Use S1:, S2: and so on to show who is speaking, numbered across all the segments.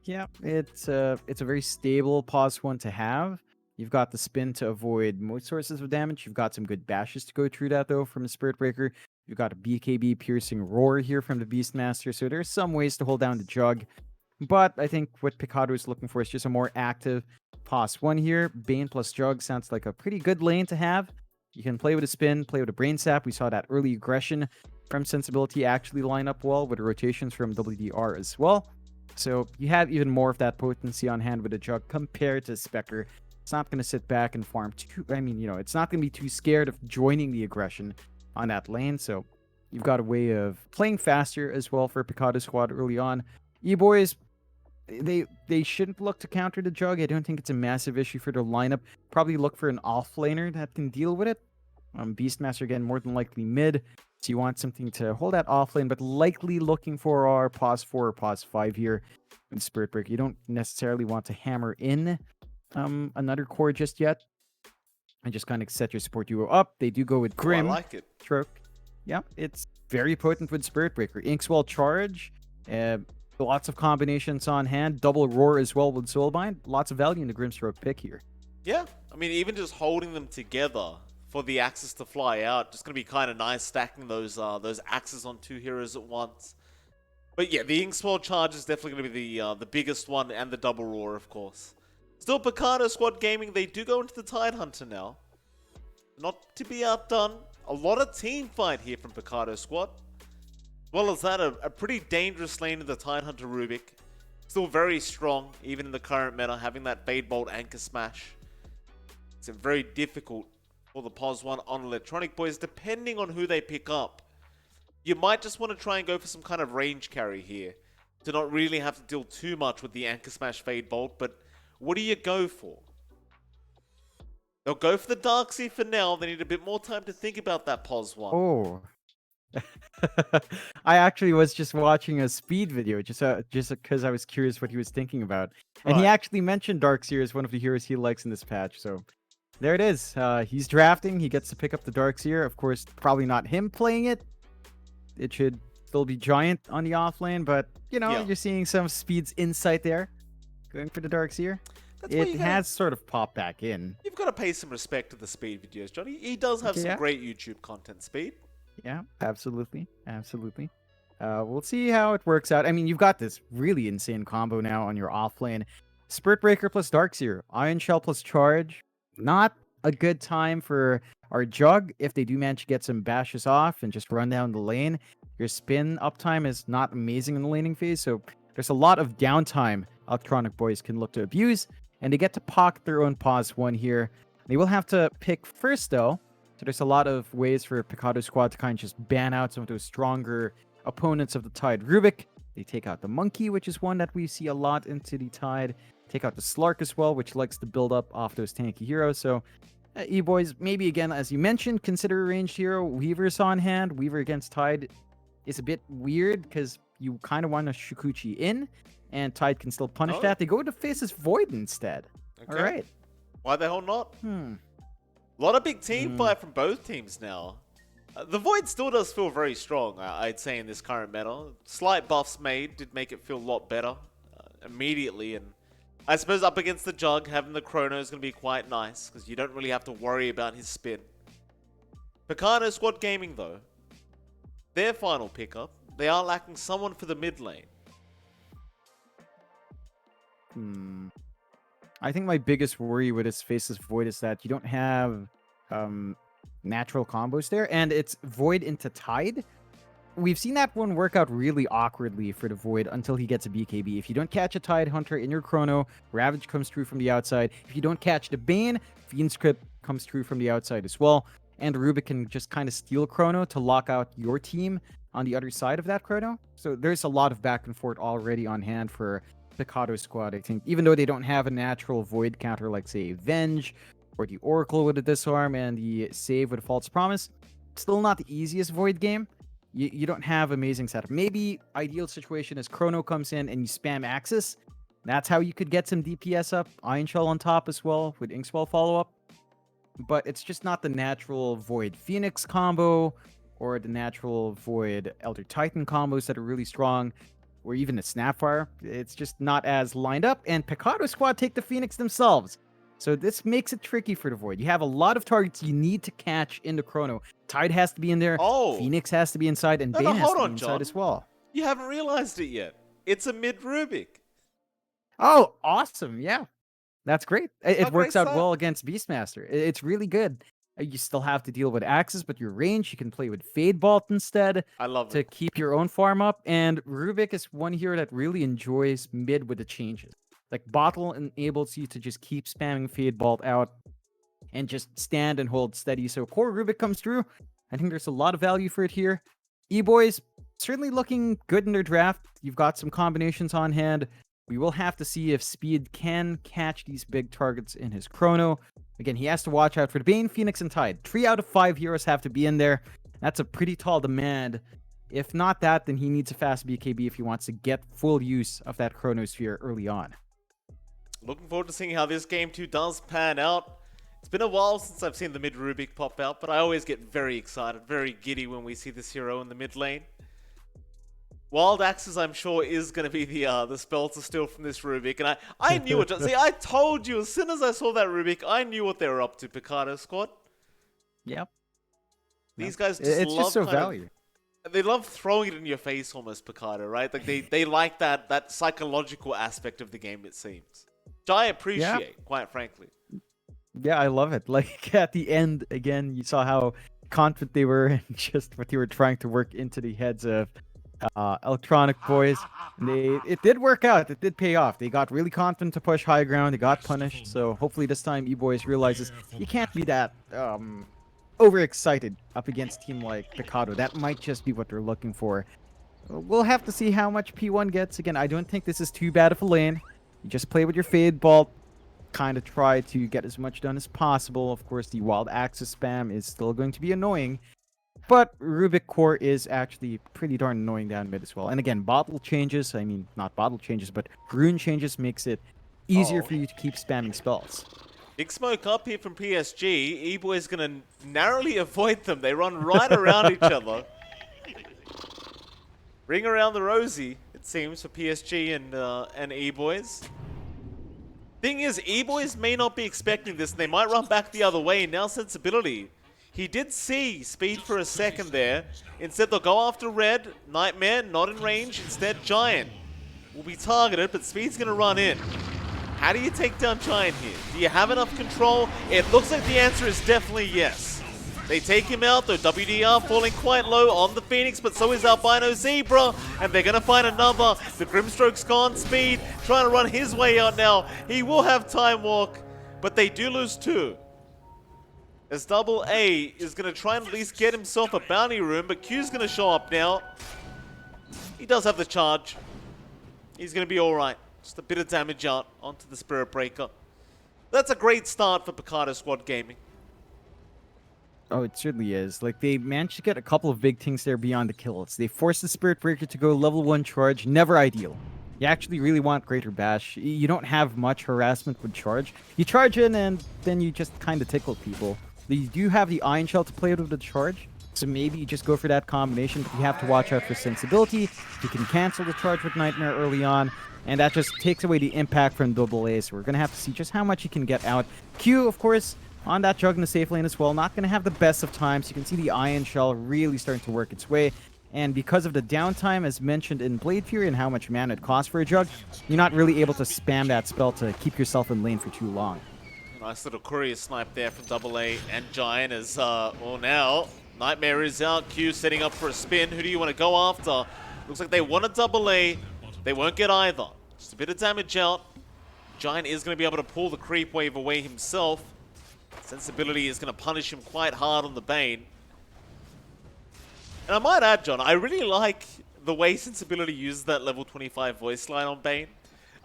S1: Yeah, it's a very stable pause one to have. You've got the spin to avoid most sources of damage. You've got some good bashes to go through that though from the Spirit Breaker. You've got a BKB piercing roar here from the Beastmaster, so there's some ways to hold down the jug. But I think what Pecado is looking for is just a more active pause one here. Bane plus jug sounds like a pretty good lane to have. You can play with a spin, play with a brain sap. We saw that early aggression from Sensibility actually line up well with the rotations from WDR as well. So you have even more of that potency on hand with a jug compared to Spectre. It's not going to sit back and farm too. I mean, it's not going to be too scared of joining the aggression on that lane. So you've got a way of playing faster as well for Pecado squad early on. Eboys, they shouldn't look to counter the jug. I don't think it's a massive issue for their lineup. Probably look for an offlaner that can deal with it. Beastmaster again, more than likely mid. So you want something to hold that offlane, but likely looking for our pause 4 or pause 5 here in Spirit Breaker. You don't necessarily want to hammer in another core just yet. And just kind of set your support duo up. They do go with Grim.
S2: I like it.
S1: Stroke. Yeah, it's very potent with Spirit Breaker. Inkswell charge. Lots of combinations on hand. Double roar as well with Soulbind. Lots of value in the Grimstroke pick here.
S2: Yeah, I mean, even just holding them together for the axes to fly out, just gonna be kind of nice stacking those axes on two heroes at once. But yeah, the Inkswell charge is definitely gonna be the biggest one, and the double roar, of course. Still, Pecado Squad Gaming, they do go into the Tidehunter now. Not to be outdone. A lot of team fight here from Pecado Squad. As well as that, a pretty dangerous lane in the Tidehunter Rubik. Still very strong, even in the current meta, having that Fade Bolt Anchor Smash. It's very difficult for the POS 1 on Electronic Boys, depending on who they pick up. You might just want to try and go for some kind of range carry here, to not really have to deal too much with the Anchor Smash Fade Bolt, but what do you go for? They'll go for the Darkseer for now. They need a bit more time to think about that POS 1.
S1: Oh. I actually was just watching a speed video just because I was curious what he was thinking about. And he actually mentioned Darkseer as one of the heroes he likes in this patch, so there it is. He's drafting. He gets to pick up the Darkseer. Of course, probably not him playing it. It should still be Giant on the offlane, but, you're seeing some Speed's insight there. Going for the Darkseer. It has sort of popped back in.
S2: You've got to pay some respect to the Speed videos, Johnny. He does have some great YouTube content, Speed.
S1: Yeah, absolutely. Absolutely. We'll see how it works out. I mean, you've got this really insane combo now on your offlane. Spirit Breaker plus Darkseer. Iron Shell plus Charge. Not a good time for our Jug if they do manage to get some bashes off and just run down the lane. Your spin uptime is not amazing in the laning phase, so there's a lot of downtime Electronic Boys can look to abuse, and they get to pocket their own pause 1 here. They will have to pick first, though, so there's a lot of ways for Pecado Squad to kind of just ban out some of those stronger opponents of the Tide Rubik. They take out the Monkey, which is one that we see a lot into the Tide. Take out the Slark as well, which likes to build up off those tanky heroes. So, E-Boys, maybe again, as you mentioned, consider a ranged hero. Weaver's on hand. Weaver against Tide is a bit weird because you kind of want a Shukuchi in, and Tide can still punish that. They go to Faceless Void instead.
S2: Okay.
S1: All right.
S2: Why the hell not? A lot of big team fight from both teams now. The Void still does feel very strong, I'd say, in this current meta. Slight buffs made did make it feel a lot better immediately, and I suppose up against the Jug, having the Chrono is going to be quite nice, because you don't really have to worry about his spin. Pecado Squad Gaming, though, their final pickup, they are lacking someone for the mid lane.
S1: I think my biggest worry with this Faceless Void is that you don't have natural combos there, and it's Void into Tide. We've seen that one work out really awkwardly for the Void until he gets a BKB. If you don't catch a Tide Hunter in your Chrono, Ravage comes through from the outside. If you don't catch the Bane, Fiend Script comes through from the outside as well. And Rubik can just kind of steal Chrono to lock out your team on the other side of that Chrono. So there's a lot of back and forth already on hand for Pecado Squad, I think. Even though they don't have a natural Void counter like, say, Venge or the Oracle with a Disarm and the Save with a False Promise, still not the easiest Void game. You don't have amazing setup. Maybe ideal situation is Chrono comes in and you spam Axis. That's how you could get some DPS up. Iron Shell on top as well with Inkswell follow-up. But it's just not the natural Void Phoenix combo or the natural Void Elder Titan combos that are really strong. or even a Snapfire. It's just not as lined up, and Pecado squad take the Phoenix themselves. So this makes it tricky for the Void. You have a lot of targets you need to catch in the Chrono. Tide has to be in there,
S2: Oh.
S1: Phoenix has to be inside, and
S2: No,
S1: Bane has
S2: hold
S1: to be
S2: on,
S1: inside
S2: John.
S1: as well.
S2: You haven't realized it yet. It's a mid Rubik.
S1: Oh, awesome. Yeah. That's great. It
S2: A great
S1: works out
S2: start.
S1: well against Beastmaster. It's really good. You still have to deal with Axes, but your range, you can play with Fade Bolt instead
S2: I love
S1: to
S2: it.
S1: keep your own farm up. And Rubik is one hero that really enjoys mid with the changes. Like Bottle enables you to just keep spamming Fade Bolt out and just stand and hold steady. So core Rubik comes through. I think there's a lot of value for it here. Eboys certainly looking good in their draft. You've got some combinations on hand. We will have to see if Speed can catch these big targets in his Chrono. Again, he has to watch out for the Bane, Phoenix, and Tide. 3 out of 5 heroes have to be in there. That's a pretty tall demand. If not that, then he needs a fast BKB if he wants to get full use of that Chronosphere early on.
S2: Looking forward to seeing how this game 2 does pan out. It's been a while since I've seen the mid Rubik pop out, but I always get very excited, very giddy when we see this hero in the mid lane. Wild Axes, I'm sure, is going to be the spell to steal from this Rubik. And I knew it. See, I told you, as soon as I saw that Rubik, I knew what they were up to, Pecado squad.
S1: Yep.
S2: These guys just
S1: it's
S2: love
S1: just so
S2: kind of-
S1: value.
S2: they love throwing it in your face almost, Pecado, right? Like they like that psychological aspect of the game, it seems. Which I appreciate, quite frankly.
S1: Yeah, I love it. Like at the end, again, you saw how confident they were and just what they were trying to work into the heads of electronic boys. And it did work out. It did pay off. They got really confident to push high ground. They got punished. So hopefully this time Eboys realizes you can't be that overexcited up against a team like Pecado. That might just be what they're looking for. We'll have to see how much P1 gets. Again, I don't think this is too bad of a lane. You just play with your Fade Bolt. Kind of try to get as much done as possible. Of course, the Wild Axis spam is still going to be annoying. But Rubik Core is actually pretty darn annoying down mid as well. And again, bottle changes, I mean, not bottle changes, but rune changes makes it easier for you to keep spamming spells.
S2: Big smoke up here from PSG. E-Boy's going to narrowly avoid them. They run right around each other. Ring around the rosy, it seems, for PSG and E-Boys. Thing is, E-Boys may not be expecting this, and they might run back the other way. Now Sensibility. He did see Speed for a second there. Instead, they'll go after Red. Nightmare, not in range. Instead, Giant will be targeted, but Speed's going to run in. How do you take down Giant here? Do you have enough control? It looks like the answer is definitely yes. They take him out, though WDR falling quite low on the Phoenix, but so is Albino Zebra, and they're going to find another. The Grimstroke's gone. Speed trying to run his way out now. He will have Time Walk, but they do lose 2. As Double A is going to try and at least get himself a bounty room, but Q's going to show up now. He does have the charge. He's going to be alright. Just a bit of damage out onto the Spirit Breaker. That's a great start for Pecado Squad Gaming.
S1: Oh, it certainly is. Like, they managed to get a couple of big things there beyond the kills. They forced the Spirit Breaker to go level 1 charge. Never ideal. You actually really want Greater Bash. You don't have much harassment with charge. You charge in and then you just kind of tickle people. You do have the Iron Shell to play with the charge, so maybe you just go for that combination, but you have to watch out for Sensibility. You can cancel the charge with Nightmare early on, and that just takes away the impact from Double A, so we're going to have to see just how much you can get out. Q, of course, on that Jug in the safe lane as well, not going to have the best of times. You can see the Iron Shell really starting to work its way, and because of the downtime, as mentioned in Blade Fury and how much mana it costs for a Jug, you're not really able to spam that spell to keep yourself in lane for too long.
S2: Nice little courier snipe there from Double A and Giant as, well now, Nightmare is out. Q setting up for a spin. Who do you want to go after? Looks like they want a Double A. They won't get either. Just a bit of damage out. Giant is going to be able to pull the creep wave away himself. Sensibility is going to punish him quite hard on the Bane. And I might add, John, I really like the way Sensibility uses that level 25 voice line on Bane.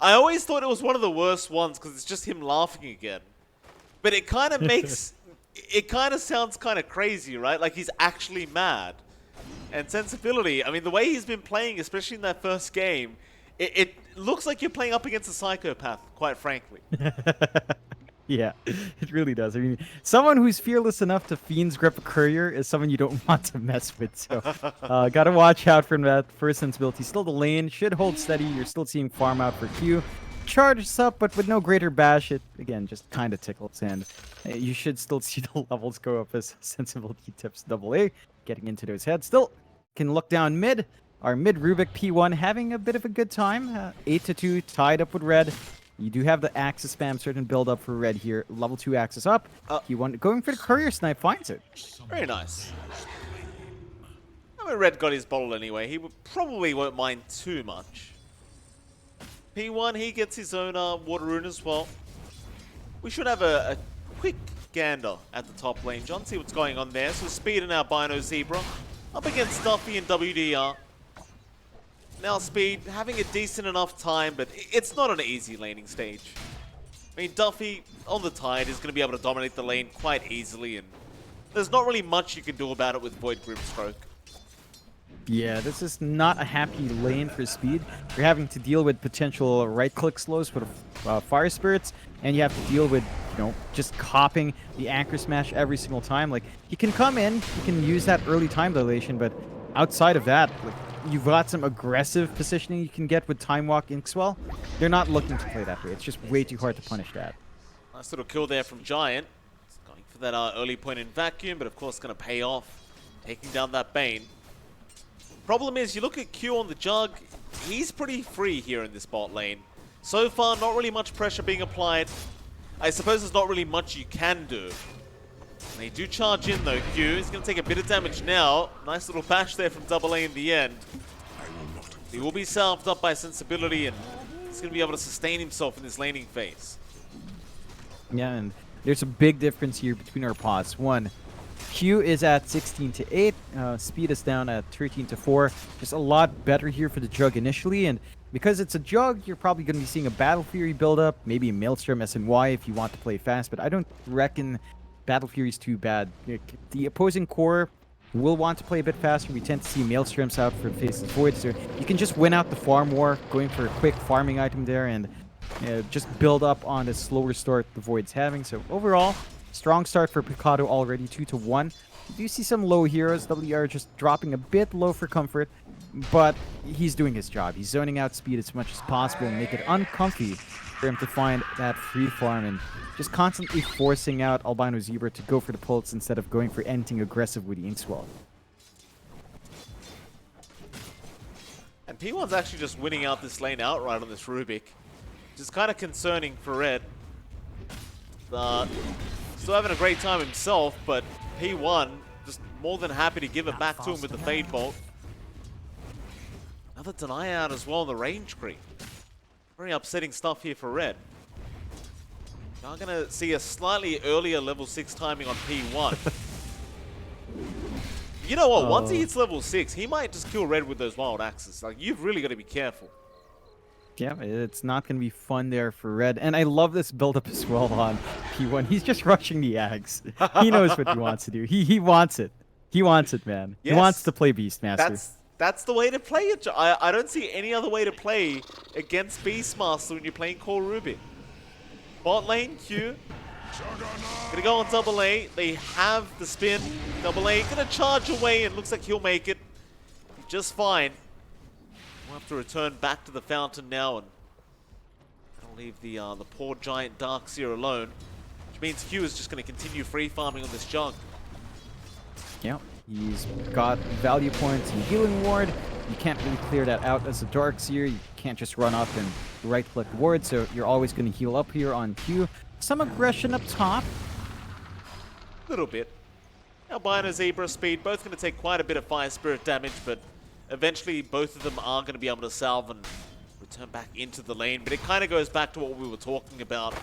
S2: I always thought it was one of the worst ones because it's just him laughing again. But it kind of makes, it kind of sounds kind of crazy, right? Like he's actually mad. And Sensibility, I mean, the way he's been playing, especially in that first game, it looks like you're playing up against a psychopath, quite frankly.
S1: Yeah, it really does. I mean, someone who's fearless enough to Fiend's Grip a Courier is someone you don't want to mess with. So, gotta watch out from that first instability. Still, the lane should hold steady. You're still seeing farm out for Q. Charges up, but with no greater bash, it, again, just kind of tickles. And you should still see the levels go up as sensibility tips AA, getting into those heads. Still, can look down mid. Our mid Rubik P1 having a bit of a good time. 8-2, tied up with red. You do have the Axis spam certain build up for red here. Level 2 Axis up. P1 going for the courier snipe, finds it.
S2: Very nice. I mean, red got his bottle anyway. He probably won't mind too much. P1, he gets his own water rune as well. We should have a quick gander at the top lane, John. See what's going on there. So Speed and Albino Zebra up against Duffy and WDR. Now Speed having a decent enough time, but it's not an easy laning stage. I mean, Duffy on the Tide is going to be able to dominate the lane quite easily, and there's not really much you can do about it with Void Grimstroke.
S1: Yeah, this is not a happy lane for Speed. You're having to deal with potential right-click slows with Fire Spirits, and you have to deal with, you know, just copping the Anchor Smash every single time. Like, he can come in, he can use that early time dilation, but outside of that, like, you've got some aggressive positioning you can get with Time Walk Inkswell. They're not looking to play that way. It's just way too hard to punish that.
S2: Nice little kill there from Giant. He's going for that early point in Vacuum, but of course going to pay off, taking down that Bane. Problem is, you look at Q on the Jug, he's pretty free here in this bot lane. So far, not really much pressure being applied. I suppose there's not really much you can do. They do charge in though, Q. He's going to take a bit of damage now. Nice little bash there from Double A in the end. He will be salved up by Sensibility, and he's going to be able to sustain himself in this laning phase.
S1: Yeah, and there's a big difference here between our pots. One, Q is at 16-8, Speed is down at 13-4. Just a lot better here for the Jug initially, and because it's a Jug, you're probably going to be seeing a Battle Fury build up, maybe a Maelstrom SNY if you want to play fast, but I don't reckon Battle Fury is too bad. The opposing core will want to play a bit faster. We tend to see Maelstroms out for Faceless Void, so you can just win out the farm war, going for a quick farming item there, and just build up on the slower start the Void's having. So overall, strong start for Pecado already, 2-1. You do see some low heroes. WR just dropping a bit low for comfort, but he's doing his job. He's zoning out Speed as much as possible and make it uncomfy for him to find that free farm and just constantly forcing out Albino Zebra to go for the pulse instead of going for anything aggressive with the Inkswell.
S2: And P1's actually just winning out this lane outright on this Rubik, which is kind of concerning for Red. Still having a great time himself, but P1 just more than happy to give it back to him with the Fade Bolt. Another deny out as well on the range creep. Very upsetting stuff here for Red. Now I'm going to see a slightly earlier level 6 timing on P1. You know what? Once he hits level 6, he might just kill Red with those wild axes. Like, you've really got to be careful.
S1: Yeah, it's not going to be fun there for Red. And I love this build-up as well on P1. He's just rushing the Ags. He knows what he wants to do. He wants it. He wants it, man. Yes. He wants to play Beastmaster.
S2: That's the way to play it. I don't see any other way to play against Beastmaster when you're playing Core Rubik. Bot lane, Q. Gonna go on Double A. They have the spin. Double A gonna charge away and looks like he'll make it just fine. We'll have to return back to the fountain now and I'll leave the poor giant Darkseer alone, which means Q is just gonna continue free farming on this Jug.
S1: Yeah, he's got value points and healing ward. You can't really clear that out as a Darkseer. You can't just run up and right-click ward, so you're always going to heal up here on Q. Some aggression up top.
S2: A little bit. Albino, Zebra, Speed, both going to take quite a bit of Fire Spirit damage, but eventually both of them are going to be able to salve and return back into the lane. But it kind of goes back to what we were talking about.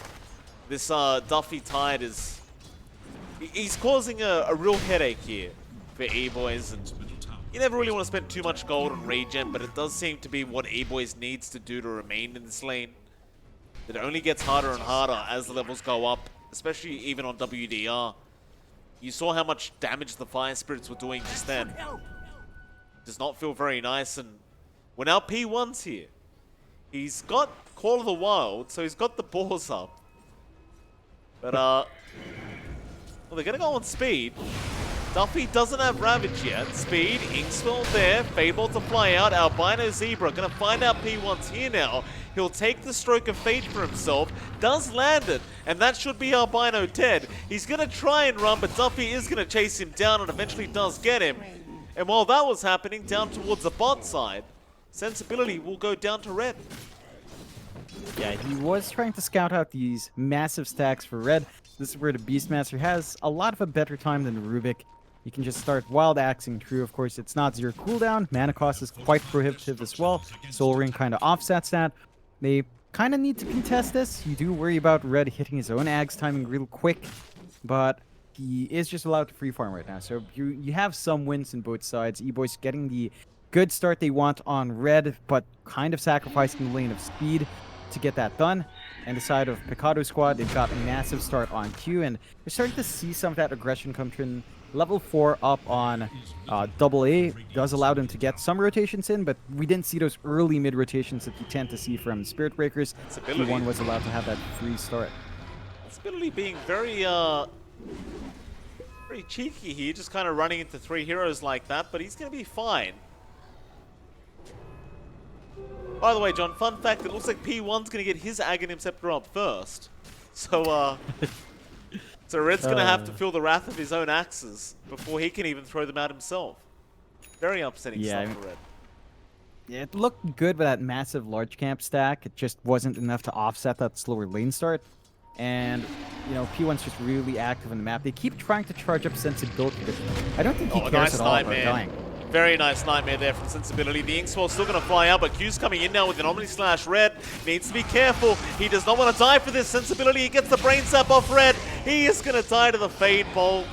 S2: This Duffy Tide is... He's causing a real headache here for Eboys, and you never really want to spend too much gold on regen, but it does seem to be what Eboys needs to do to remain in this lane. It only gets harder and harder as the levels go up, especially even on WDR. You saw how much damage the Fire Spirits were doing just then. Does not feel very nice, and well, now P1's here. He's got Call of the Wild, so he's got the balls up But, well, they're going to go on speed. Duffy doesn't have Ravage yet. Speed, Inkswell there, Fable to fly out. Albino Zebra going to find out P1's here now. He'll take the Stroke of Fate for himself, does land it, and that should be Albino dead. He's going to try and run, but Duffy is going to chase him down and eventually does get him. And while that was happening, down towards the bot side, Sensibility will go down to red.
S1: Yeah, he was trying to scout out these massive stacks for red. This is where the Beastmaster has a lot of a better time than the Rubik. You can just start Wild Axing through. Of course, it's not 0 cooldown. Mana cost is quite prohibitive as well. Soul Ring kind of offsets that. They kind of need to contest this. You do worry about red hitting his own Ags timing real quick, but he is just allowed to free farm right now. So you have some wins in both sides. Eboys getting the good start they want on red, but kind of sacrificing the lane of speed to get that done. And the side of Pecado squad, they've got a massive start on Q, and they're starting to see some of that aggression come through. Level 4 up on AA does allow them to get some rotations in, but we didn't see those early mid rotations that you tend to see from Spirit Breakers. P1 was allowed to have that free start.
S2: Ability being very cheeky here, just kind of running into 3 heroes like that, but he's going to be fine. By the way, John, fun fact, it looks like P1's going to get his Aghanim Scepter up first. So, so Red's going to have to feel the wrath of his own axes before he can even throw them out himself. Very upsetting stuff for Red.
S1: Yeah, it looked good with that massive large camp stack. It just wasn't enough to offset that slower lane start. And, you know, P1's just really active on the map. They keep trying to charge up Sensibility, but I don't think he cares at all about dying.
S2: Very nice Nightmare there from Sensibility. The Inkswell's still going to fly out, but Q's coming in now with an Omni Slash. Red needs to be careful. He does not want to die for this. Sensibility, he gets the Brain Sap off Red. He is going to die to the Fade Bolt.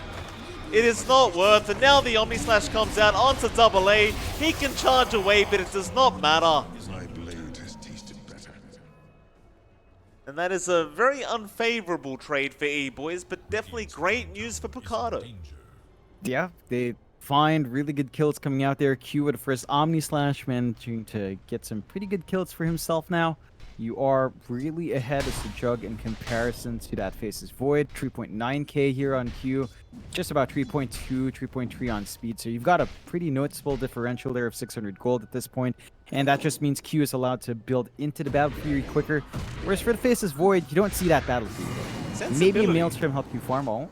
S2: It is not worth it. Now the Omni Slash comes out onto AA. He can charge away, but it does not matter.
S3: My blade has tasted better.
S2: And that is a very unfavorable trade for Eboys, but definitely great news for Pecado.
S1: Yeah, they find really good kills coming out there. Q with the first Omni Slash, managing to get some pretty good kills for himself now. You are really ahead as the Jug in comparison to that Faces Void. 3.9k here on Q, just about 3.2, 3.3 on speed. So you've got a pretty noticeable differential there of 600 gold at this point. And that just means Q is allowed to build into the Battle Fury quicker. Whereas for the Faces Void, you don't see that Battle Fury. Maybe a Maelstrom help you farm all.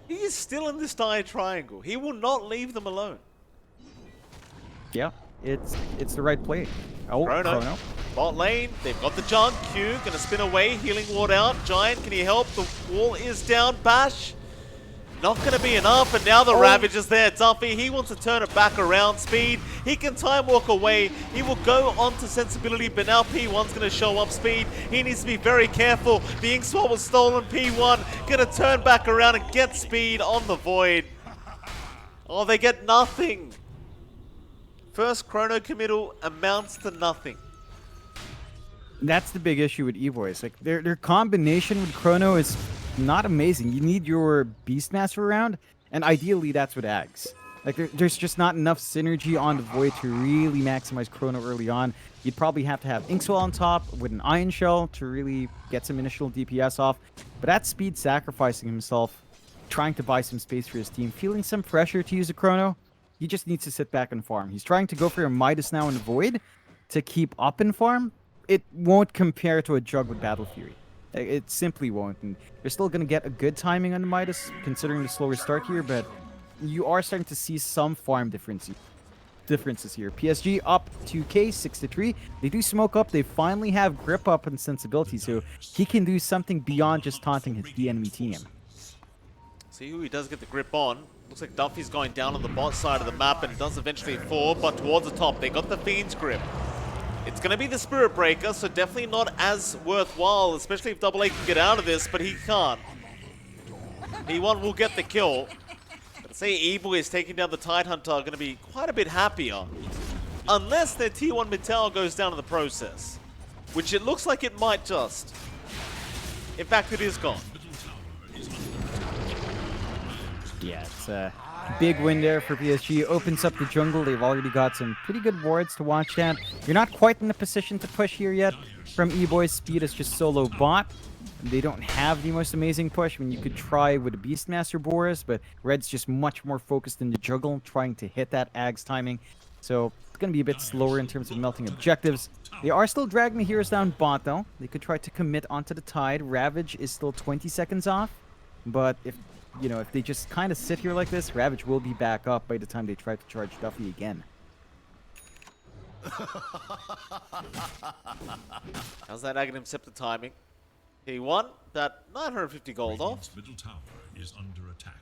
S2: He is still in this dire triangle. He will not leave them alone.
S1: Yeah, it's the right play. Oh, Chrono.
S2: Bot lane, they've got the Jug. Q gonna spin away, healing ward out. Giant, can he help? The wall is down. Bash, not gonna be enough, and now the Ravage is there. Duffy, he wants to turn it back around. Speed, he can time walk away. He will go on to Sensibility, but now P1's gonna show up. Speed, he needs to be very careful. The Inkswell was stolen. P1 gonna turn back around and get Speed on the Void. Oh, they get nothing. First chrono committal amounts to nothing.
S1: That's the big issue with Eboys. Like their combination with Chrono is not amazing. You need your Beastmaster around, and ideally that's with Ags. Like there's just not enough synergy on the Void to really maximize Chrono early on. You'd probably have to have Inkswell on top with an Iron Shell to really get some initial DPS off. But at Speed sacrificing himself, trying to buy some space for his team, feeling some pressure to use a Chrono. He just needs to sit back and farm. He's trying to go for a Midas now in the Void to keep up in farm. It won't compare to a Jug with Battle Fury. It simply won't. And you're still going to get a good timing on the Midas, considering the slower start here, but you are starting to see some farm differences here. PSG up 2k, 6-3. They do smoke up. They finally have grip up and sensibility, so he can do something beyond just taunting the enemy team.
S2: See who he does get the grip on. Looks like Duffy's going down on the bot side of the map and does eventually fall, but towards the top. They got the Fiend's grip. It's going to be the Spirit Breaker, so definitely not as worthwhile, especially if AA can get out of this, but he can't. P1 will get the kill. But say Eboy is taking down the Tidehunter are going to be quite a bit happier. Unless their T1 mid tower goes down in the process. Which it looks like it might just. In fact, it is gone.
S1: Yeah, it's a big win there for PSG. Opens up the jungle. They've already got some pretty good wards to watch that. You're not quite in a position to push here yet from Eboys. Speed is just solo bot. They don't have the most amazing push. I mean, you could try with a Beastmaster Boris, but Red's just much more focused in the juggle, trying to hit that Ag's timing. So it's going to be a bit slower in terms of melting objectives. They are still dragging the heroes down bot, though. They could try to commit onto the Tide. Ravage is still 20 seconds off. But if they just kind of sit here like this, Ravage will be back up by the time they try to charge Duffy again.
S2: How's that Aghanim Scepter timing? He won that 950 gold off.
S3: Middle tower is under attack.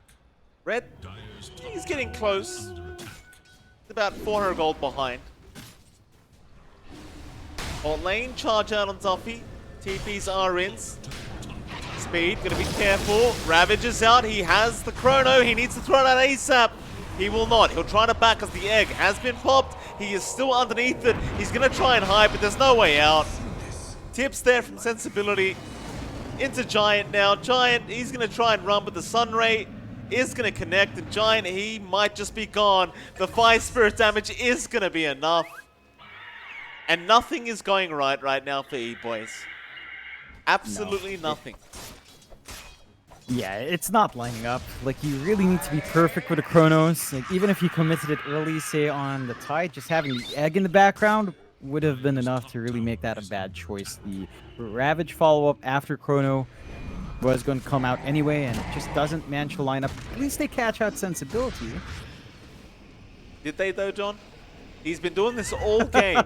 S2: Red,
S3: Dire's top
S2: he's getting close.
S3: under attack.
S2: He's about 400 gold behind. Bot lane, charge out on Duffy. TPs are in. Speed, gonna be careful. Ravage is out. He has the chrono. He needs to throw it out ASAP. He will not. He'll try to back as the egg has been popped. He is still underneath it. He's gonna try and hide, but there's no way out. Tips there from Sensibility. Into Giant now. Giant, he's gonna try and run, but the Sunray is gonna connect. And Giant, he might just be gone. The Fire Spirit damage is gonna be enough. And nothing is going right now for Eboys. Absolutely nothing.
S1: Yeah, it's not lining up. Like, you really need to be perfect with the Chronos. Like, even if you committed it early, say on the Tide, just having the egg in the background would have been enough to really make that a bad choice. The Ravage follow-up after Chrono was going to come out anyway, and it just doesn't manage to line up. At least they catch out Sensibility.
S2: Did they though, John? He's been doing this all game.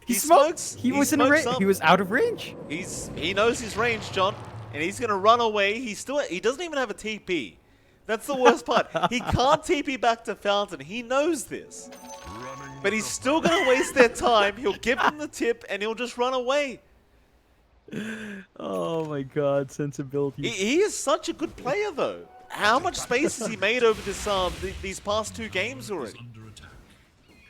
S1: He smokes. He was in a range. He was out of range.
S2: He knows his range, John, and he's gonna run away. He doesn't even have a TP. That's the worst part. He can't TP back to Fountain. He knows this, but he's still gonna waste their time. He'll give them the tip, and he'll just run away.
S1: Oh my God, Sensibility.
S2: He is such a good player, though. How much space has he made over this these past 2 games already?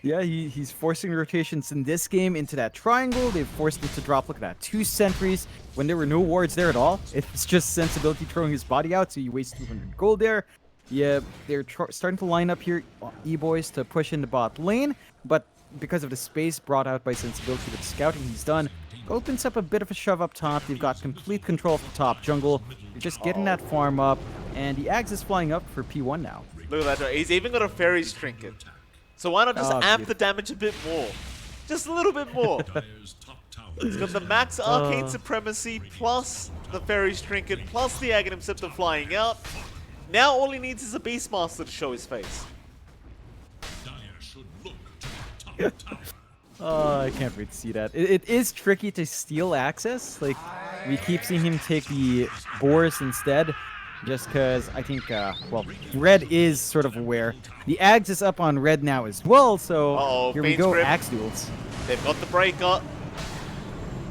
S1: Yeah, he's forcing rotations in this game into that triangle. They've forced him to drop, look at that, 2 sentries when there were no wards there at all. It's just Sensibility throwing his body out, so you waste 200 gold there. Yeah, they're starting to line up here, Eboys, to push in the bot lane, but because of the space brought out by Sensibility with the scouting he's done, opens up a bit of a shove up top. They've got complete control of the top jungle. They're just getting that farm up, and the Ags is flying up for P1 now.
S2: Look at that, he's even got a Fairy's Trinket. So why not just amp the damage a bit more? Just a little bit more. He's got the max Arcane Supremacy, plus the Fairy's Trinket, plus the Aghanim Scepter flying out. Now all he needs is a Beastmaster to show his face.
S1: Oh, I can't wait to see that. It is tricky to steal access. Like, we keep seeing him take the Boris instead. Just because I think, well, Red is sort of aware. The Ags is up on Red now as well, so here we go, Axe duels.
S2: They've got the breaker.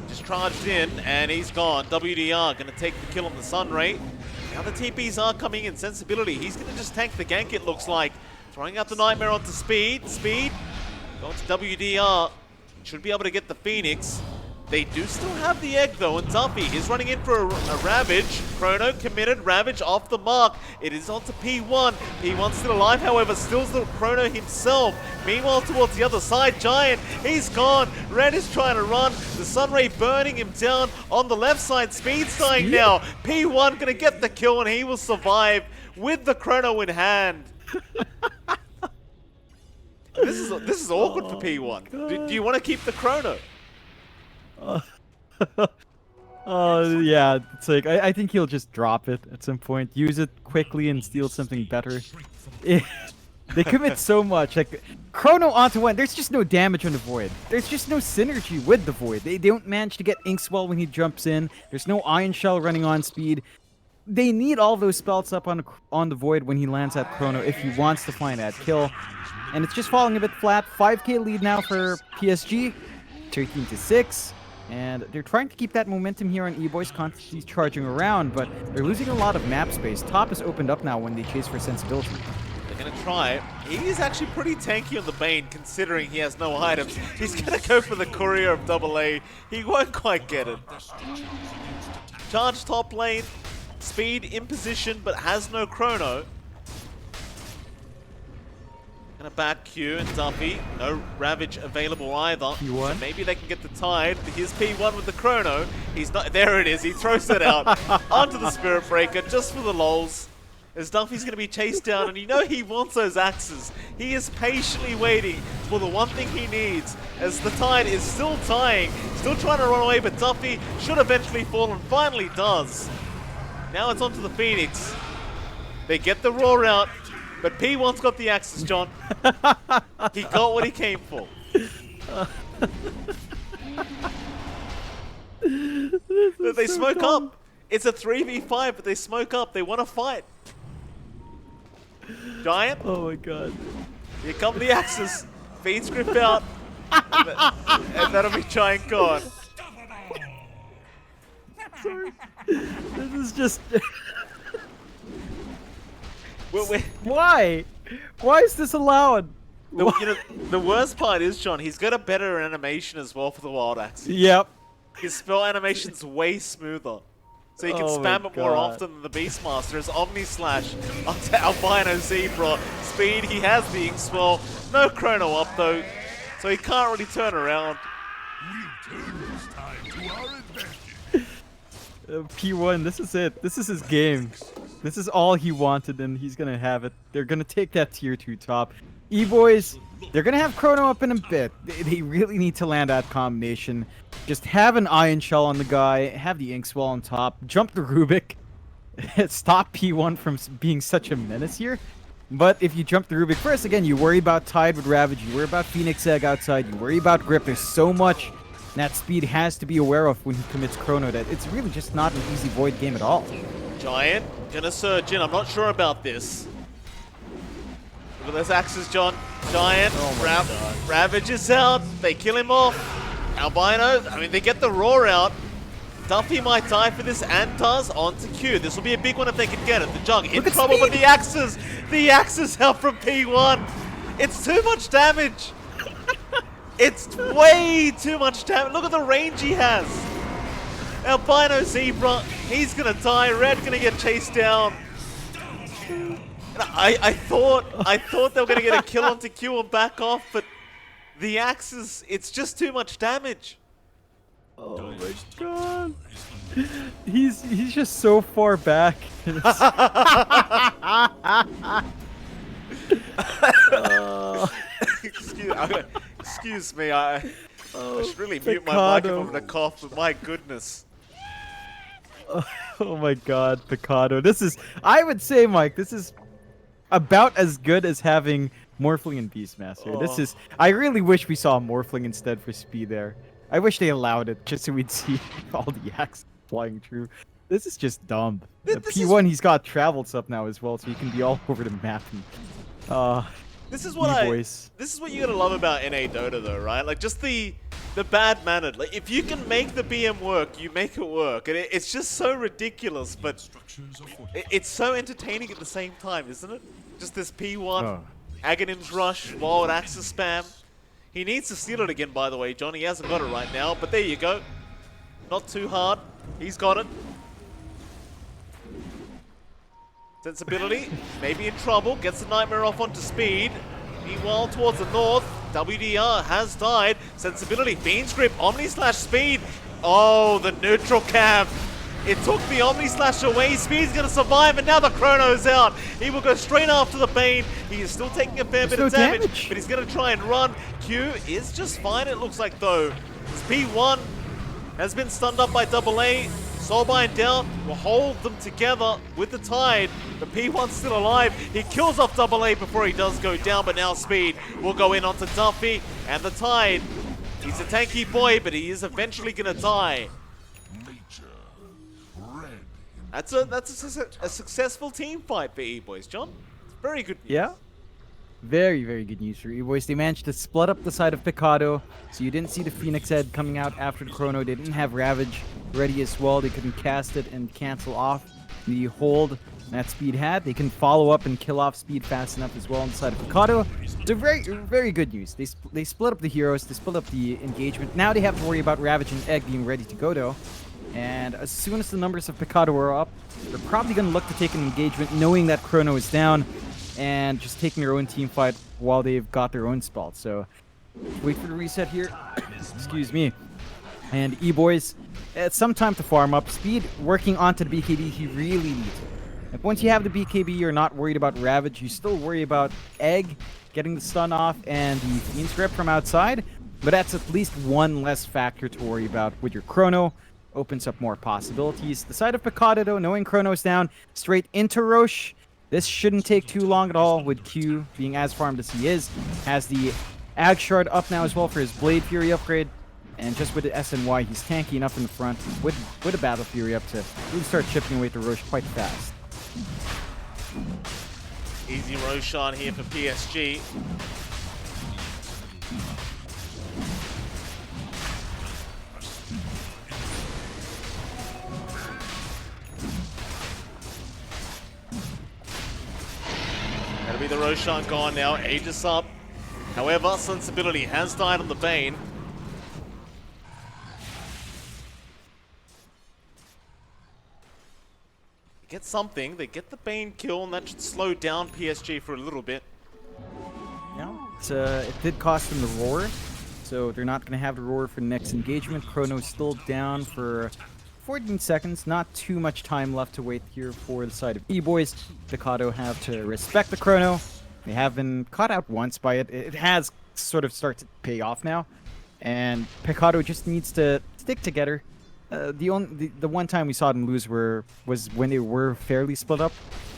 S2: Just charged in, and he's gone. WDR going to take the kill on the Sunray. Now the TPs are coming in. Sensibility, he's going to just tank the gank, it looks like. Throwing out the Nightmare onto Speed. Speed, going to WDR. Should be able to get the Phoenix. They do still have the egg though, and Duffy is running in for a Ravage. Chrono committed, Ravage off the mark. It is onto P1. P1 still alive, however, still the Chrono himself. Meanwhile, towards the other side, Giant, he's gone. Red is trying to run. The Sunray burning him down on the left side. Speed's dying now. P1 gonna get the kill, and he will survive with the Chrono in hand. This is awkward for P1. Do you want to keep the Chrono?
S1: Yeah, it's like, I think he'll just drop it at some point, use it quickly and steal something better. They commit so much, like, Chrono onto one, there's just no damage on the Void. There's just no synergy with the Void. They don't manage to get Inkswell when he jumps in. There's no Iron Shell running on Speed. They need all those spells up on the Void when he lands that Chrono if he wants to find that kill. And it's just falling a bit flat. 5k lead now for PSG, 13-6. And they're trying to keep that momentum here on Eboys, constantly charging around, but they're losing a lot of map space. Top is opened up now when they chase for Sensibility.
S2: They're going to try. He's actually pretty tanky on the Bane, considering he has no items. He's going to go for the Courier of AA. He won't quite get it. Charge top lane. Speed in position, but has no Chrono. Gonna back Q and Duffy. No Ravage available either.
S1: P1.
S2: So maybe they can get the tide. Here's P1 with the chrono. He's not. There it is. He throws it out onto the Spirit Breaker just for the lols. As Duffy's gonna be chased down, and you know he wants those axes. He is patiently waiting for the one thing he needs. As the tide is still tying, still trying to run away, but Duffy should eventually fall and finally does. Now it's onto the Phoenix. They get the roar out. But P1's got the axes, John. He got what he came for. They
S1: so
S2: smoke
S1: dumb.
S2: up. It's a 3v5, but they smoke up. They want to fight. Giant.
S1: Oh my god.
S2: Here come the axes. Feed script out. And that'll be Giant gone.
S1: Sorry. This is just... Why? Why is this allowed?
S2: The worst part is, John, he's got a better animation as well for the Wild Axe.
S1: Yep.
S2: His spell animation's way smoother. So you can
S1: Oh my
S2: spam it more
S1: God.
S2: often than the Beastmaster. His Omni Slash onto Albino Zebra. Speed, he has the Ink Swell. No chrono up though, so he can't really turn around.
S1: P1, this is it. This is his game. This is all he wanted, and he's gonna have it. They're gonna take that tier 2 top. Eboys, they're gonna have chrono up in a bit. They really need to land that combination. Just have an Iron Shell on the guy, have the Ink Swell on top, jump the Rubik, stop P1 from being such a menace here. But if you jump the Rubik first, again, you worry about Tide with Ravage, you worry about Phoenix Egg outside, you worry about Grip. There's so much that Speed has to be aware of when he commits chrono that it's really just not an easy Void game at all.
S2: Giant gonna surge in. I'm not sure about this. Look at those axes, John. Giant. Ravage is out. They kill him off. Albino. I mean, they get the roar out. Duffy might die for this and does onto Q. This will be a big one if they can get it. The Jug in trouble with the axes. The axes out from P1. It's too much damage. It's way too much damage. Look at the range he has. Albino Zebra, he's gonna die. Red gonna get chased down. I thought they were gonna get a kill onto Q and back off, but the axes, it's just too much damage.
S1: Oh my god. He's just so far back.
S2: Excuse me, I should really mute my
S1: Pecado.
S2: microphone to cough, but my goodness.
S1: Oh my god, Pecado. This is, I would say, Mike, this is about as good as having Morphling and Beastmaster. This is, I really wish we saw Morphling instead for Speed there. I wish they allowed it just so we'd see all the axes flying through. This is just dumb. The P1, he's got travel stuff now as well, so he can be all over the map. And,
S2: This is what
S1: Eboys.
S2: This is what you gotta love about NA Dota, though, right? Like just the bad mannered. Like if you can make the BM work, you make it work, and it's just so ridiculous, but it's so entertaining at the same time, isn't it? Just this P1 Aghanim's Rush, Wild Axis spam. He needs to steal it again, by the way, John. He hasn't got it right now, but there you go. Not too hard. He's got it. Sensibility, maybe in trouble, gets the Nightmare off onto Speed. Meanwhile, towards the north, WDR has died. Sensibility, Fiend's Grip, Omni Slash Speed. Oh, the neutral cam. It took the Omni Slash away. Speed's going to survive, and now the Chrono's out. He will go straight after the Bane. He is still taking a fair bit of damage, but he's going to try and run. Q is just fine, it looks like, though. This P1 has been stunned up by AA. Soulbind down will hold them together with the Tide. The P1's still alive. He kills off AA before he does go down, but now Speed will go in onto Duffy and the Tide. He's a tanky boy, but he is eventually going to die. That's a successful team fight for Eboys, John. Very good news.
S1: Yeah. Very, very good news for Eboys. They managed to split up the side of Pecado, so you didn't see the Phoenix Head coming out after the Chrono. They didn't have Ravage ready as well. They couldn't cast it and cancel off the hold that Speed had. They can follow up and kill off Speed fast enough as well on the side of Pecado. So very, very good news. They split up the heroes. They split up the engagement. Now they have to worry about Ravage and Egg being ready to go, though. And as soon as the numbers of Pecado are up, they're probably going to look to take an engagement, knowing that Chrono is down. and just taking their own team fight while they've got their own spells. So wait for the reset here. Excuse me. And Eboys, it's some time to farm up. Speed working onto the BKB, he really needs it. If once you have the BKB, you're not worried about Ravage. You still worry about Egg getting the stun off and the Fiend's Grip from outside. But that's at least one less factor to worry about with your Chrono. Opens up more possibilities. The side of Pecado, though, knowing Chrono's down, straight into Roche. This shouldn't take too long at all with Q being as farmed as he is. Has the Ag Shard up now as well for his Blade Fury upgrade. And just with the SNY, he's tanky enough in the front with a Battle Fury up to really start chipping away at the Roche quite fast.
S2: Easy Roshan here for PSG. That'll be the Roshan gone now. Aegis up. However, Sensibility has died on the Bane. Get something. They get the Bane kill, and that should slow down PSG for a little bit.
S1: Yeah, it did cost them the Roar, so they're not going to have the Roar for the next engagement. Chrono's still down for 14 seconds. Not too much time left to wait here for the side of Eboys. Pecado have to respect the Chrono. They have been caught out once by it. It has sort of started to pay off now, and Pecado just needs to stick together. The one time we saw them lose was when they were fairly split up.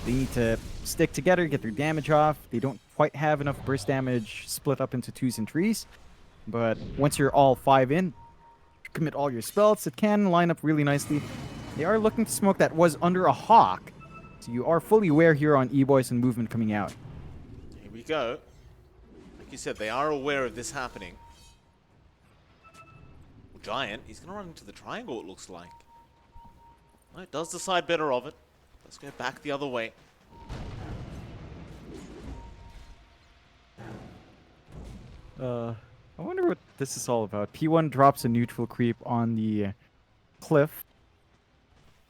S1: They need to stick together, get their damage off. They don't quite have enough burst damage split up into 2s and 3s. But once you're all 5 in, commit all your spells, it can line up really nicely. They are looking to smoke that was under a Hawk. So you are fully aware here on Eboys and movement coming out.
S2: Here we go. Like you said, they are aware of this happening. Giant, he's going to run into the triangle, it looks like. Well, it does decide better of it. Let's go back the other way.
S1: I wonder what this is all about. P1 drops a neutral creep on the cliff.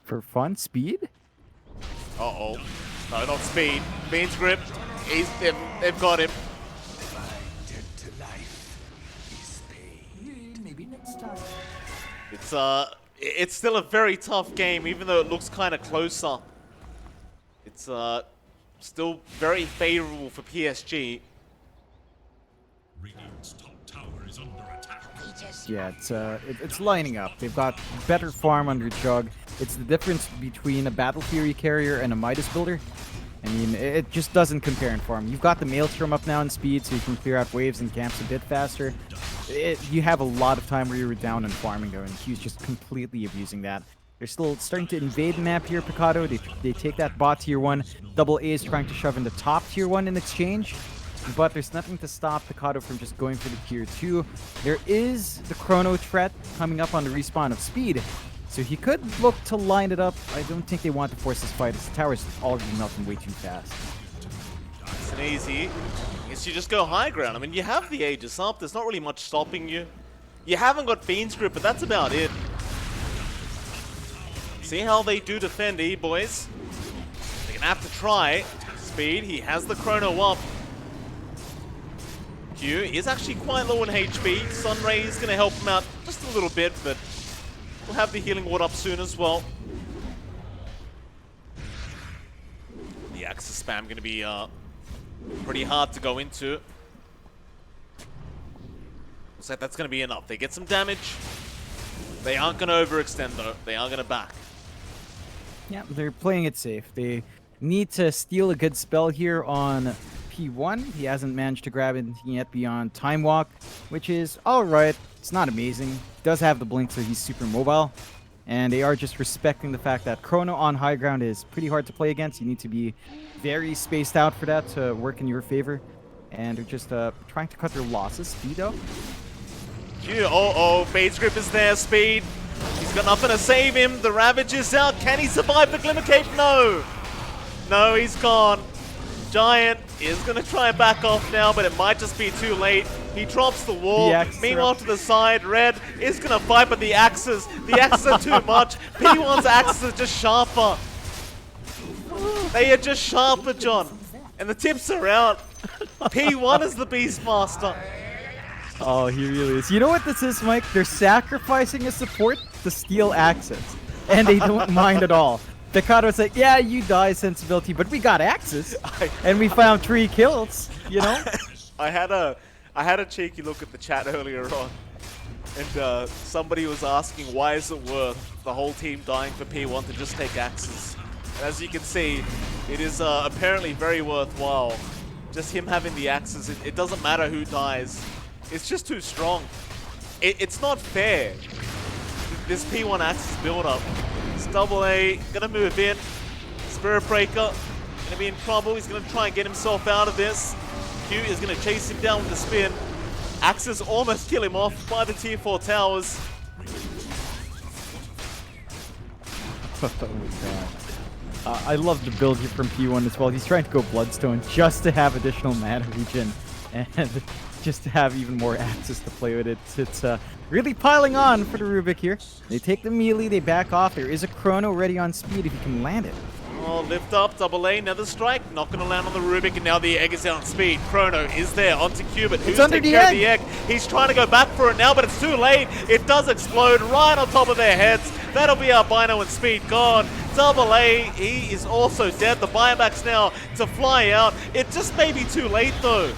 S1: For fun? Speed?
S2: Uh-oh. No, not Speed. Bean's Grip. They've got him. It's still a very tough game, even though it looks kind of closer. It's still very favorable for PSG.
S3: Radiant's top tower is under attack.
S1: Yeah, it's lining up. They've got better farm under Jug. It's the difference between a Battle Fury carrier and a Midas builder. I mean, it just doesn't compare in farm. You've got the Maelstrom up now in speed, so you can clear out waves and camps a bit faster. You have a lot of time where you were down in farming, though, and Q's just completely abusing that. They're still starting to invade the map here, Pecado. They take that bot tier 1. Double A is trying to shove in the top tier 1 in exchange. But there's nothing to stop Pecado from just going for the tier 2. There is the Chrono threat coming up on the respawn of speed. So he could look to line it up. I don't think they want to force this fight. His tower's already melting way too fast.
S2: Nice and easy. I guess you just go high ground. I mean, you have the Aegis up. There's not really much stopping you. You haven't got Fiend's Grip, but that's about it. See how they do defend Eboys. They're going to have to try. Speed, he has the Chrono up. Q is actually quite low in HP. Sunray is going to help him out just a little bit, but we'll have the healing ward up soon as well. The Axis spam going to be pretty hard to go into. Looks like that's going to be enough. They get some damage. They aren't going to overextend though. They are going to back.
S1: Yeah, they're playing it safe. They need to steal a good spell here on P1. He hasn't managed to grab anything yet beyond Time Walk, which is alright. It's not amazing. He does have the blink, so he's super mobile. And they are just respecting the fact that Chrono on high ground is pretty hard to play against. You need to be very spaced out for that to work in your favor. And they're just trying to cut their losses. Speed up.
S2: Bane's Grip is there, Speed. He's got nothing to save him. The Ravage is out. Can he survive the Glimmer Cape? No. No, he's gone. Giant is going to try and back off now, but it might just be too late. He drops the wall. Meanwhile, to the side, Red is going to fight, but the axes are too much. P1's axes are just sharper. They are just sharper, John. And the tips are out. P1 is the Beastmaster.
S1: Oh, he really is. You know what this is, Mike? They're sacrificing a support to steal access. And they don't mind at all. Pecado's like, yeah, you die, sensibility, but we got access. And we found 3 kills, you know?
S2: I had a cheeky look at the chat earlier on. And somebody was asking, why is it worth the whole team dying for P1 to just take axes? And as you can see, it is apparently very worthwhile. Just him having the axes, it doesn't matter who dies. It's just too strong. It's not fair. This P1 axis build-up. It's double A, gonna move in. Spirit Breaker, gonna be in trouble. He's gonna try and get himself out of this. Q is gonna chase him down with the spin. Axes almost kill him off by the tier 4 towers.
S1: Oh my god. I love the build here from P1 as well. He's trying to go Bloodstone just to have additional mana regen and just to have even more access to play with it. It's really piling on for the Rubik here. They take the melee, they back off. There is a Chrono ready on speed if he can land it.
S2: Oh, lift up, double A, another strike. Not going to land on the Rubik, and now the egg is out on speed. Chrono is there, onto Cubit. Who's
S1: under
S2: taking
S1: the
S2: care of the egg? He's trying to go back for it now, but it's too late. It does explode right on top of their heads. That'll be Albino and speed gone. Double A, he is also dead. The buybacks now to fly out. It just may be too late, though.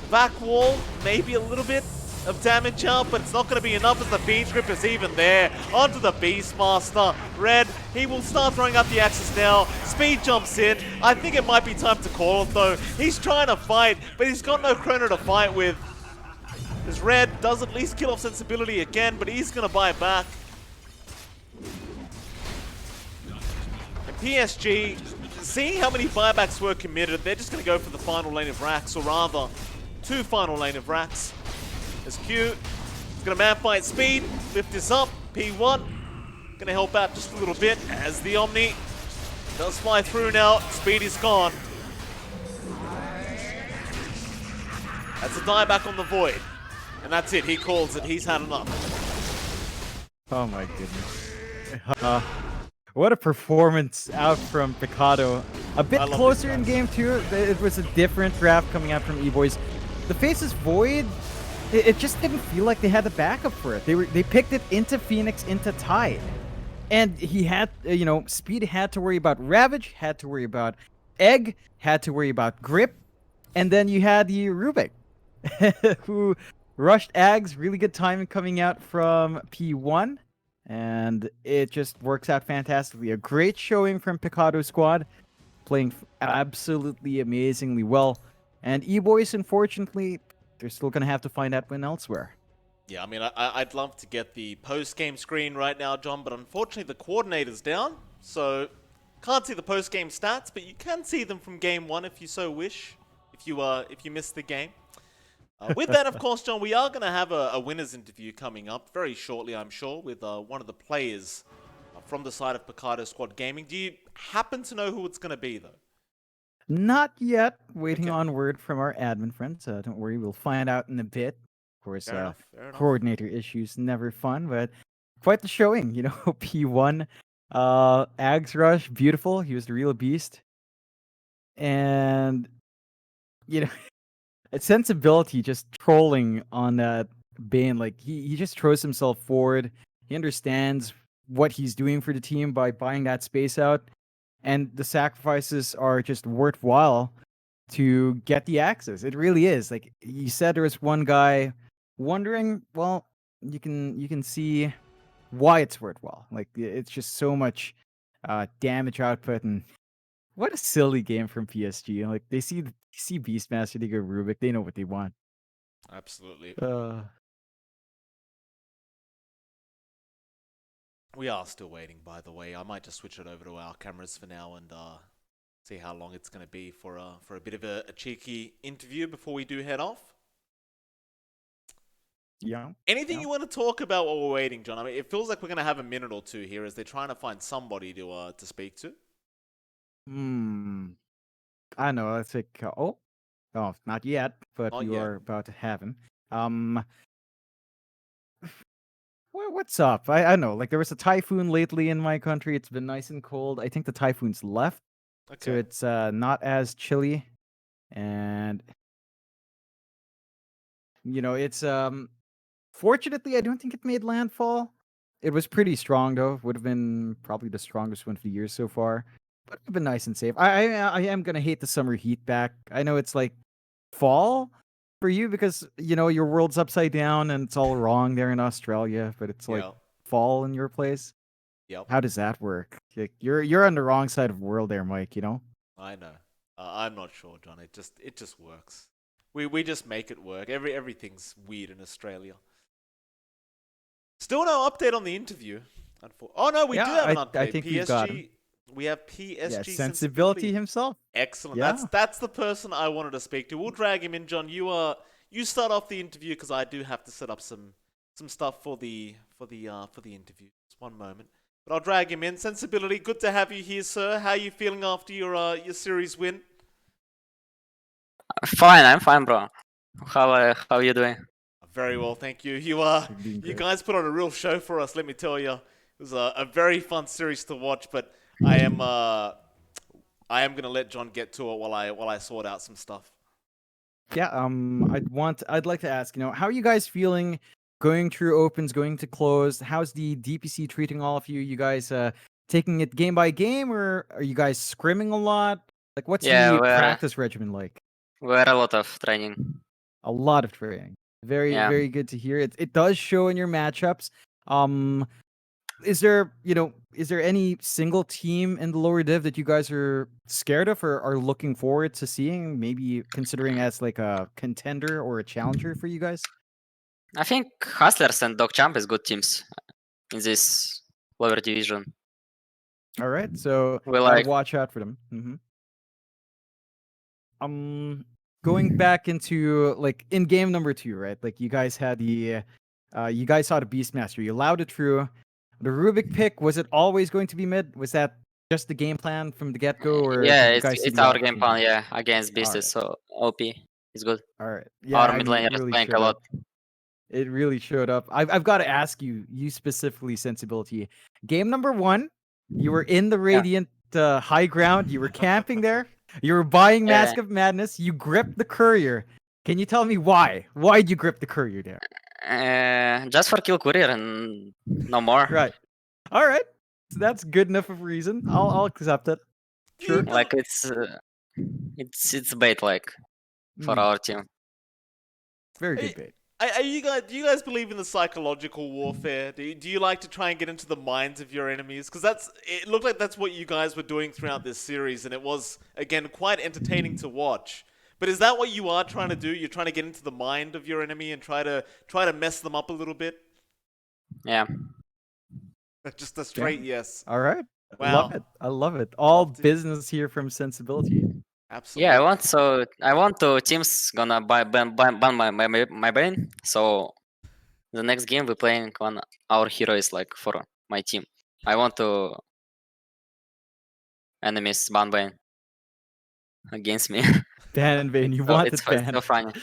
S2: Back wall, maybe a little bit of damage out, but it's not going to be enough as the Fiend's Grip is even there. Onto the Beastmaster. Red, he will start throwing up the axes now. Speed jumps in. I think it might be time to call it though. He's trying to fight, but he's got no Chrono to fight with. As Red does at least kill off sensibility again, but he's going to buy back. And PSG, seeing how many buybacks were committed, they're just going to go for the final lane of racks, or rather, 2 final lane of racks. As Q is going to man fight speed, lift this up, P1 going to help out just a little bit as the Omni does fly through now. Speed is gone. That's a dieback on the Void. And that's it, he calls it, he's had enough.
S1: Oh my goodness. What a performance out from Pecado. A bit closer in game 2. It was a different draft coming out from Eboys. The Faces Void, it just didn't feel like they had the backup for it. They picked it into Phoenix, into Tide. And he had, Speed had to worry about Ravage, had to worry about Egg, had to worry about Grip. And then you had the Rubik, who rushed Ags. Really good timing coming out from P1. And it just works out fantastically. A great showing from Pecado squad, playing absolutely amazingly well. And Eboys, unfortunately, they're still going to have to find that win elsewhere.
S2: Yeah, I mean, I'd love to get the post-game screen right now, John, but unfortunately the coordinator's down, so can't see the post-game stats, but you can see them from game 1 if you so wish, if you missed the game. With that, of course, John, we are going to have a winners interview coming up very shortly, I'm sure, with one of the players from the side of Pecado Squad Gaming. Do you happen to know who it's going to be, though?
S1: Not yet. Waiting on word from our admin friends. Don't worry, we'll find out in a bit. Of course,
S2: Fair enough.
S1: coordinator issues never fun, but quite the showing. P1, Ags Rush, beautiful. He was the real beast. And, sensibility just trolling on that Bane. Like, he just throws himself forward. He understands what he's doing for the team by buying that space out. And the sacrifices are just worthwhile to get the access. It really is. Like you said, there was one guy wondering. Well, you can see why it's worthwhile. Like it's just so much damage output, and what a silly game from PSG. Like they see Beastmaster, they go Rubik, they know what they want.
S2: Absolutely. We are still waiting, by the way. I might just switch it over to our cameras for now and see how long it's going to be for a bit of a cheeky interview before we do head off.
S1: Yeah.
S2: Anything you want to talk about while we're waiting, John? I mean, it feels like we're going to have a minute or two here as they're trying to find somebody to speak to.
S1: I know. Let's say, oh, not yet, but
S2: Not
S1: you
S2: yet.
S1: are about to have him. What's up? I know. Like there was a typhoon lately in my country. It's been nice and cold. I think the typhoon's left, so
S2: Okay.
S1: it's not as chilly And it's fortunately I don't think it made landfall. It was pretty strong though. Would have been probably the strongest one of the year so far. But it would have been nice and safe. I am gonna hate the summer heat back. I know it's like fall for you because your world's upside down and it's all wrong there in Australia, but it's like
S2: Yeah.
S1: fall in your place.
S2: Yep.
S1: How does that work? Like, you're on the wrong side of the world there, Mike,
S2: I know. I'm not sure, John. It just works. We just make it work. Everything's weird in Australia. Still no update on the interview. Oh no, we do have an update.
S1: I think we've got him.
S2: We have PSG
S1: Sensibility
S2: sensibility.
S1: himself.
S2: Excellent.
S1: Yeah.
S2: That's the person I wanted to speak to. We'll drag him in, John. You start off the interview because I do have to set up some stuff for the interview. Just one moment. But I'll drag him in. Sensibility, good to have you here, sir. How are you feeling after your series win?
S4: Fine, I'm fine, bro. How are you doing?
S2: Very well, thank you. You
S1: doing
S2: you
S1: great.
S2: guys put on a real show for us. Let me tell you, it was a very fun series to watch. But I am gonna let John get to it while I sort out some stuff.
S1: Yeah, I'd like to ask, how are you guys feeling going through opens, going to closed? How's the DPC treating all of you? You guys taking it game by game, or are you guys scrimming a lot? Like, what's
S4: Yeah,
S1: the
S4: we're
S1: practice regimen like?
S4: we're a lot of training.
S1: A lot of training. Very,
S4: Yeah.
S1: very good to hear. It does show in your matchups. Is there any single team in the lower div that you guys are scared of or are looking forward to seeing? Maybe considering as like a contender or a challenger for you guys?
S4: I think Hustlers and Dogchamp is good teams in this lower division.
S1: All right, so
S4: We
S1: gotta
S4: like
S1: watch out for them. Going back into like in game number 2, right? Like you guys had you guys saw the Beastmaster. You allowed it through. The Rubik pick, was it always going to be mid? Was that just the game plan from the get-go, or
S4: yeah,
S1: did you
S4: it's
S1: guys see
S4: it's
S1: the
S4: our game
S1: opportunity?
S4: plan, yeah, against Beasties,
S1: Alright.
S4: so OP is good.
S1: All right. Yeah,
S4: Our
S1: I
S4: mid
S1: mean, it
S4: laner is
S1: really
S4: playing a
S1: showed
S4: lot.
S1: up. It really showed up. I've got to ask you specifically, Sensibility. Game number 1, you were in the
S4: Yeah.
S1: Radiant high ground. You were camping there. You were buying
S4: Yeah.
S1: Mask of Madness. You gripped the courier. Can you tell me why? Why'd you grip the courier there?
S4: Just for kill courier and no more.
S1: Right. All right. So that's good enough of a reason. I'll accept it. Sure.
S4: Like it's bait like for our team.
S1: Very
S2: Hey,
S1: good bait.
S2: Do you guys believe in the psychological warfare? Do you like to try and get into the minds of your enemies? Because it looked like that's what you guys were doing throughout this series, and it was again quite entertaining to watch. But is that what you are trying to do? You're trying to get into the mind of your enemy and try to mess them up a little bit?
S4: Yeah.
S2: Just a straight yes.
S1: All right.
S2: Wow.
S1: Love it. I love it. All
S2: Love to-
S1: business here from Sensibility.
S2: Absolutely.
S4: Yeah, I want to teams gonna ban my brain. So the next game we playing on our hero is like for my team. I want to enemies ban Bane against me.
S1: Ban and Bane. You
S4: So
S1: want
S4: it's
S1: it banned.
S4: so funny.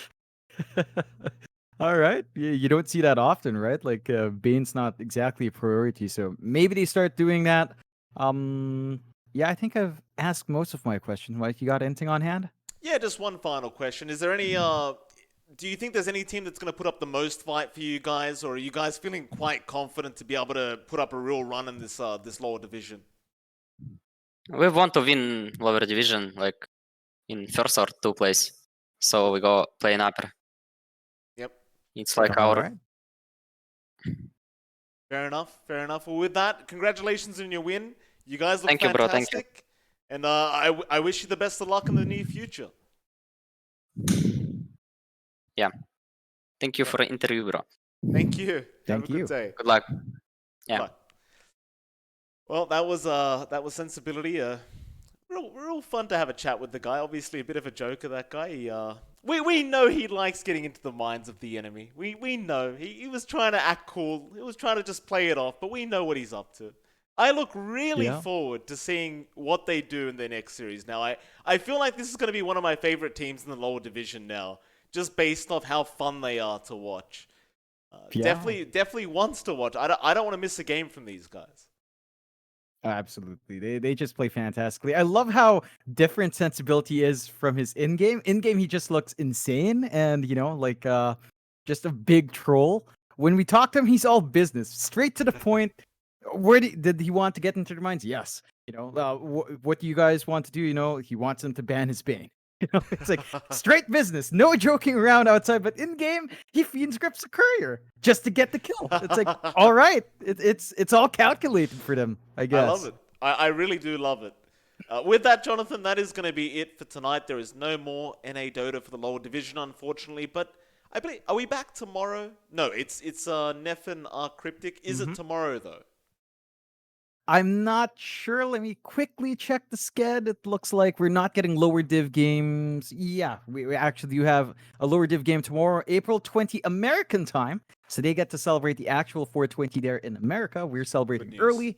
S1: All right. You don't see that often, right? Like Bane's not exactly a priority, so maybe they start doing that. Yeah, I think I've asked most of my questions. Mike, you got anything on hand?
S2: Yeah, just one final question. Is there any do you think there's any team that's going to put up the most fight for you guys, or are you guys feeling quite confident to be able to put up a real run in this lower division?
S4: We want to win lower division like in first or 2 place. So we go play in upper.
S2: Yep.
S4: It's like
S1: All
S4: our
S1: right.
S2: Fair enough. Fair enough. Well, with that, congratulations on your win. You guys look
S4: Thank you, bro.
S2: fantastic.
S4: Thank you.
S2: And I wish you the best of luck in the near future.
S4: Yeah. Thank you for the interview, bro.
S2: Thank you.
S1: Thank
S2: Have a
S1: you.
S2: good day.
S4: Good luck. Yeah.
S2: Bye. Well, that was Sensibility. Real fun to have a chat with the guy. Obviously, a bit of a joker. That guy. We know he likes getting into the minds of the enemy. We know he was trying to act cool. He was trying to just play it off. But we know what he's up to. I look really forward to seeing what they do in their next series. Now, I feel like this is going to be one of my favorite teams in the lower division now, just based off how fun they are to watch.
S1: Yeah.
S2: Definitely wants to watch. I don't want to miss a game from these guys.
S1: Absolutely. They just play fantastically. I love how different sensibility is from his in-game. In-game he just looks insane and like just a big troll. When we talk to him, he's all business, straight to the point. Where did he want to get into their minds? Yes. What do you guys want to do? He wants them to ban his Bane. It's like straight business, no joking around outside. But in game, he fiend scripts a courier just to get the kill. It's like, all right, it's all calculated for them. I guess.
S2: I love it. I really do love it. With that, Jonathan, that is going to be it for tonight. There is no more NA Dota for the lower division, unfortunately. But I believe, are we back tomorrow? No, it's Nephin Cryptic. Is it tomorrow though?
S1: I'm not sure. Let me quickly check the sched. It looks like we're not getting lower div games. Yeah, we actually do have a lower div game tomorrow, April 20 American time. So they get to celebrate the actual 420 there in America. We're celebrating early,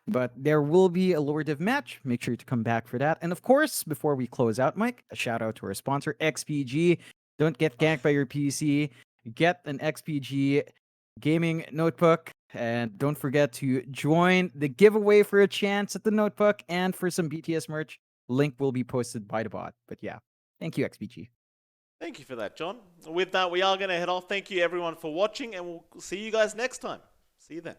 S1: but there will be a lower div match. Make sure to come back for that. And of course, before we close out, Mike, a shout out to our sponsor, XPG. Don't get ganked by your PC. Get an XPG gaming notebook. And don't forget to join the giveaway for a chance at the notebook and for some BTS merch. Link will be posted by the bot. But yeah, thank you, XPG.
S2: Thank you for that, John. With that, we are going to head off. Thank you, everyone, for watching, and we'll see you guys next time. See you then.